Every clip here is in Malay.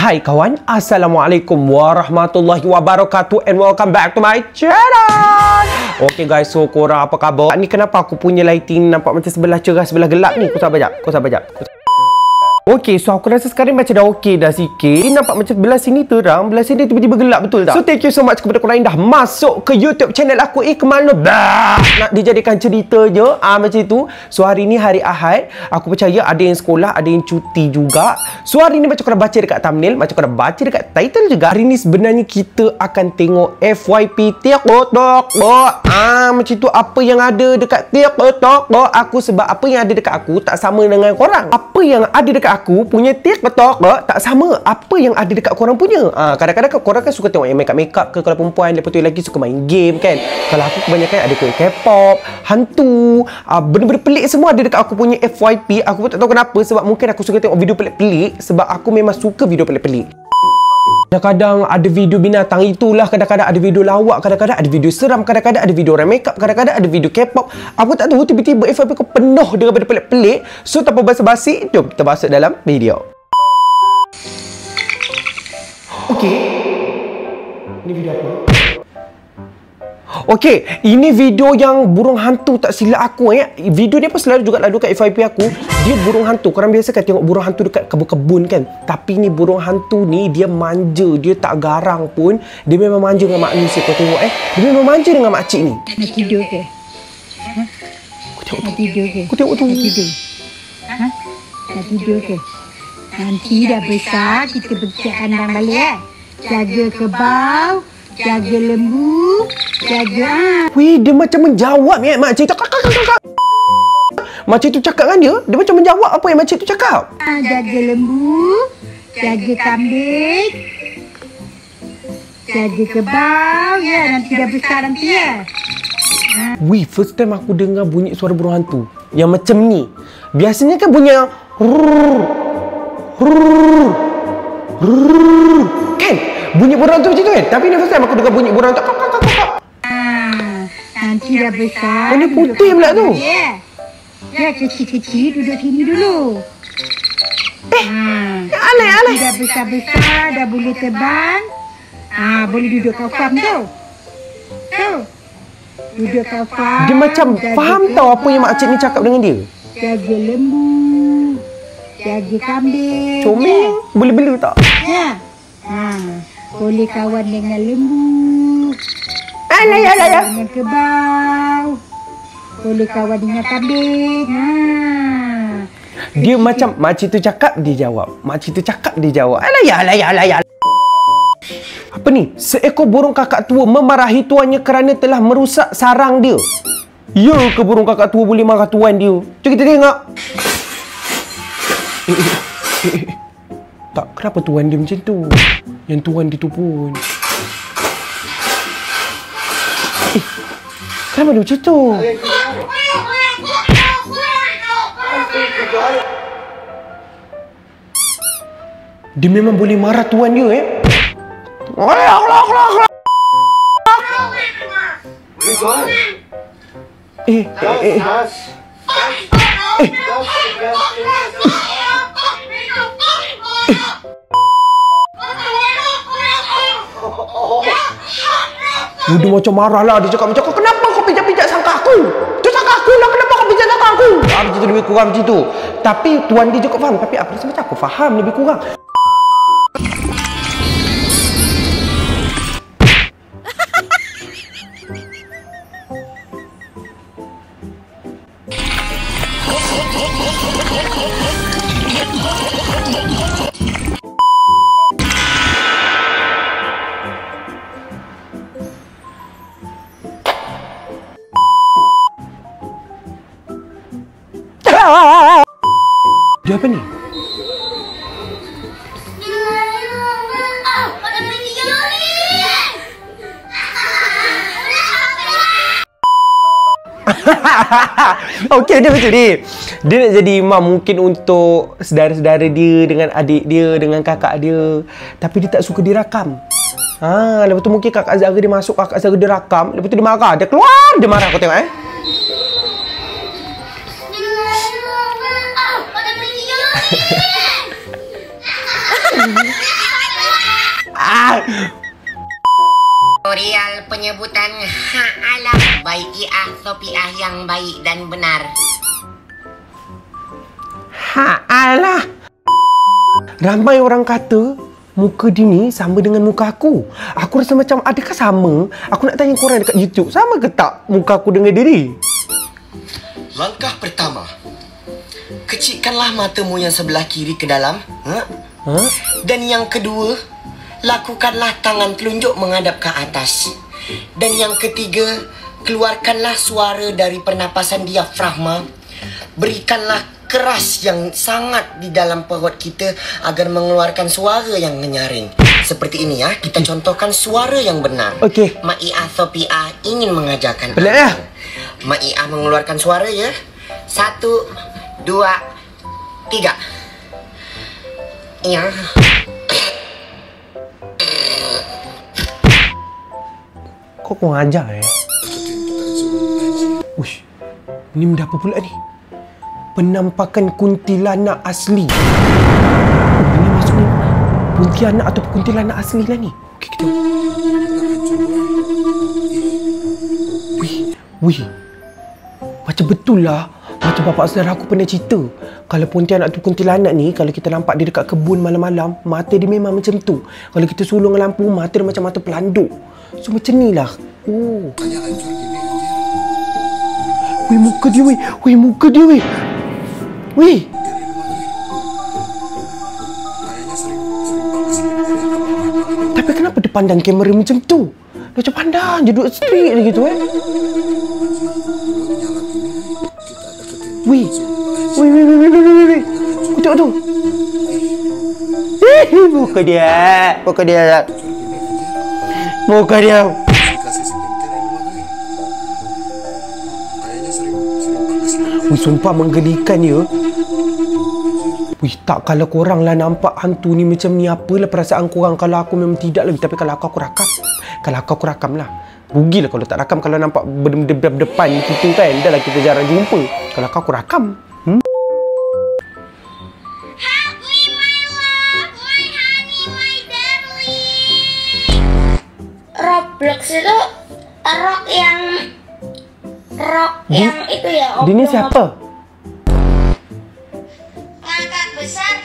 Hai kawan, Assalamualaikum warahmatullahi wabarakatuh and welcome back to my channel. Okay guys, so korang apa khabar? Ni kenapa aku punya lighting nampak macam sebelah cerah, sebelah gelap ni? Kau sabar jap. Okay, so aku rasa sekarang macam dah okay dah sikit. Ini nampak macam belah sini terang, belah sini tiba-tiba gelap, betul tak? So thank you so much kepada korang yang dah masuk ke YouTube channel aku. Ke mana dah nak dijadikan cerita je, macam itu. So hari ni hari Ahad, aku percaya ada yang sekolah, ada yang cuti juga. So hari ni macam korang baca dekat thumbnail, macam korang baca dekat title juga, hari ni sebenarnya kita akan tengok FYP TikTok. Macam tu, apa yang ada dekat TikTok aku. Sebab apa yang ada dekat aku tak sama dengan korang. Apa yang ada dekat aku punya TikTok tak sama apa yang ada dekat korang punya. Kadang-kadang korang kan suka tengok yang makeup ke, kalau perempuan. Lepas tu lagi suka main game kan. Kalau aku kebanyakan ada K-pop, hantu, benda-benda pelik semua ada dekat aku punya FYP. Aku pun tak tahu kenapa, sebab mungkin aku suka tengok video pelik-pelik. Sebab aku memang suka video pelik-pelik. Kadang-kadang ada video binatang itulah, kadang-kadang ada video lawak, kadang-kadang ada video seram, kadang-kadang ada video orang makeup, kadang-kadang ada video K-pop. Aku tak tahu, tiba-tiba FYP aku penuh dengan benda pelik-pelik. So tanpa basa-basi, jom kita masuk dalam video. Okey. Ini video apa? Okey, ini video yang burung hantu tak silap aku. Video ni pun selalu juga lalu kat FYP aku. Dia burung hantu. Korang biasa kan tengok burung hantu dekat kebun-kebun kan. Tapi ni burung hantu ni dia manja. Dia tak garang pun. Dia memang manja dengan manusia. Kau tengok dia memang manja dengan makcik ni. Nak tidur ke? Nak tidur ke? Kau tengok tu. Nak tidur? Nak tidur ke? Nanti dah besar kita bercak kandang balik Jaga kebau, jaga lembu, jaga. Weh, dia macam menjawab makcik tu. Makcik tu cakap dengan dia macam menjawab apa yang makcik tu cakap. Jaga lembu, jaga kambing, jaga kebau, ya nanti dah besar nanti ya. Weh, first time aku dengar bunyi suara burung hantu yang macam ni. Biasanya kan bunyi yang kan? Bunyi burung hantu macam tu kan? Tapi ni first time aku dengar bunyi burung hantu. Nanti dah besar. Ini putih pula tu. Ya, kecil-kecil duduk sini dulu. Alay. Dah besar-besar, dah boleh terbang. Boleh duduk kat farm tu. Duduk kat farm. Dia macam faham tau apa yang makcik ni cakap dengan dia. Jaga lembu, jaga kambing. Comel. Boleh bela tak? Ya. Boleh kawan dengan lembu. Alay. Dengan kebau. Boleh kawan dengan kambing. Dia macam makcik tu cakap, dia jawab. Makcik tu cakap, dia jawab. Alay. Apa ni? Seekor burung kakak tua memarahi tuannya kerana telah merusak sarang dia. Ya ke burung kakak tua boleh marah tuan dia? Jom kita tengok. Tak, kenapa tuan dia macam tu? Yang tuan dia tu pun. Kenapa dia macam tu? Dia memang boleh marah tuan dia Dia macam marah lah. Dia cakap macam, kenapa kau pijak-pijak sangka aku? Tu sangka aku lah, kenapa kau pijak sangka aku? Macam tu, lebih kurang macam tu. Tapi tuan dia juga faham. Tapi aku rasa macam aku faham lebih kurang. Dia apa ni? Okey, dia macam ni. Dia nak jadi imam mungkin untuk saudara-saudara dia, dengan adik dia, dengan kakak dia. Tapi dia tak suka dirakam. Lepas tu mungkin kakak Zara dia masuk, kakak Zara dia rakam. Lepas tu dia marah. Dia keluar, dia marah. Kau tengok Tutorial penyebutan ha'alah Bai'iyah Sopiah yang baik dan benar. Ha'alah. Ramai orang kata muka dia ni sama dengan muka aku. Aku rasa macam adakah sama? Aku nak tanya korang dekat YouTube, sama ke tak muka aku dengan dia ni? Langkah pertama, kecikkanlah matamu yang sebelah kiri ke dalam. Dan yang kedua, lakukanlah tangan telunjuk menghadap ke atas. Dan yang ketiga, keluarkanlah suara dari pernapasan diafragma. Berikanlah keras yang sangat di dalam perut kita agar mengeluarkan suara yang menyaring. Seperti ini ya, kita contohkan suara yang benar. Okey. Mak Iah Sopiah ingin mengajarkan. Pelik ya? Mak Iah mengeluarkan suara ya. 1, 2, 3. Ya. Kok kau ngajar Ush, ini benda apa pula ni? Penampakan kuntilanak asli. Ini maksudnya kuntilanak atau kuntilanak asli lah ni. Okey, kita. Wih. Macam betul lah. Macam bapak saudara aku pernah cerita. Kalau pontianak tu kuntilanak ni, kalau kita nampak dia dekat kebun malam-malam, mata dia memang macam tu. Kalau kita sulung lampu, mata dia macam mata pelanduk. So macam ni lah. Oh. Wih, muka dia weh. Wih, muka dia weh. Wih. Tapi kenapa dia pandang kamera macam tu? Dia macam pandang je, duduk straight je gitu Wih. Wih. Tengok tu. Muka dia. Wih, sumpah menggelikan ya. Wih, tak, kalau korang lah nampak hantu ni macam ni, apalah perasaan korang? Kalau aku memang tidak lagi. Tapi kalau aku rakam. Kalau aku rakam lah. Rugilah kalau tak rakam. Kalau nampak benda-benda depan kita kan, dah lah kita jarang jumpa. Kalau aku rakam. Roblox itu rock yang itu ya. Dia ni siapa? Ngangkat besar.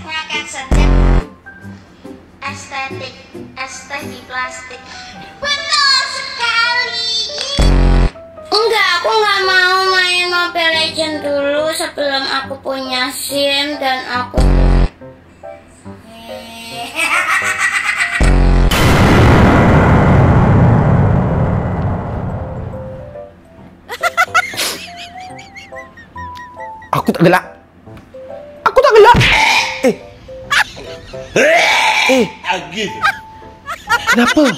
Ngangkat sedap. Estetik plastik. Betul sekali. Enggak, aku nggak mau main Mobile Legends dulu sebelum aku punya SIM dan aku. Aku tak gelak. Kenapa?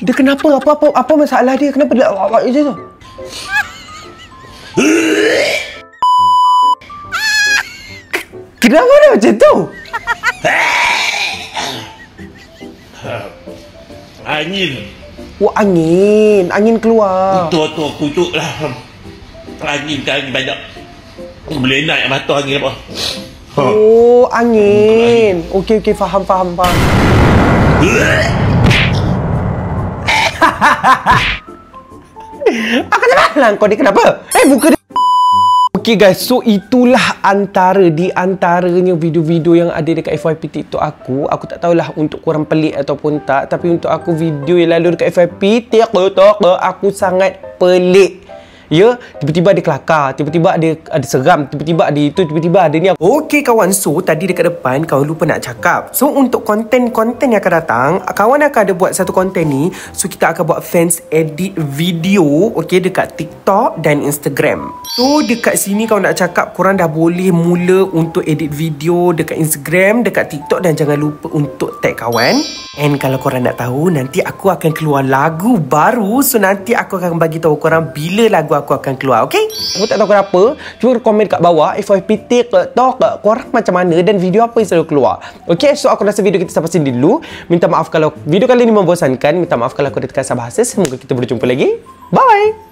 Dia kenapa? Apa masalah dia? Kenapa dia awak je tu? Kenapa dia macam tu? Angin. Oh, angin keluar. Itu kutuk lah. Angin banyak. Boleh naik mata angin apa? Oh, angin. Okey, faham. Aku tak tahu kau ni kenapa? Muka dia. Okey guys, so itulah di antaranya video-video yang ada dekat FYP TikTok aku. Aku tak tahulah untuk korang pelik ataupun tak, tapi untuk aku video yang lalu dekat FYP TikTok aku sangat pelik. Ya, tiba-tiba ada kelakar, tiba-tiba ada seram, tiba-tiba ada itu, tiba-tiba ada ni. Okey kawan, so tadi dekat depan kawan lupa nak cakap. So untuk konten yang akan datang, kawan akan ada buat satu konten ni. So kita akan buat fans edit video, okey, dekat TikTok dan Instagram. So dekat sini kawan nak cakap korang dah boleh mula untuk edit video dekat Instagram, dekat TikTok, dan jangan lupa untuk tag kawan. And kalau korang nak tahu, nanti aku akan keluar lagu baru. So nanti aku akan bagi tahu korang bila lagu aku akan keluar, okey? Aku tak tahu kenapa. Cuba komen kat bawah FYP ke tok korang macam mana dan video apa yang selalu keluar. Okey, so aku rasa video kita sampai sini dulu. Minta maaf kalau video kali ini membosankan. Minta maaf kalau aku ada terkasar bahasa. Semoga kita berjumpa lagi. Bye.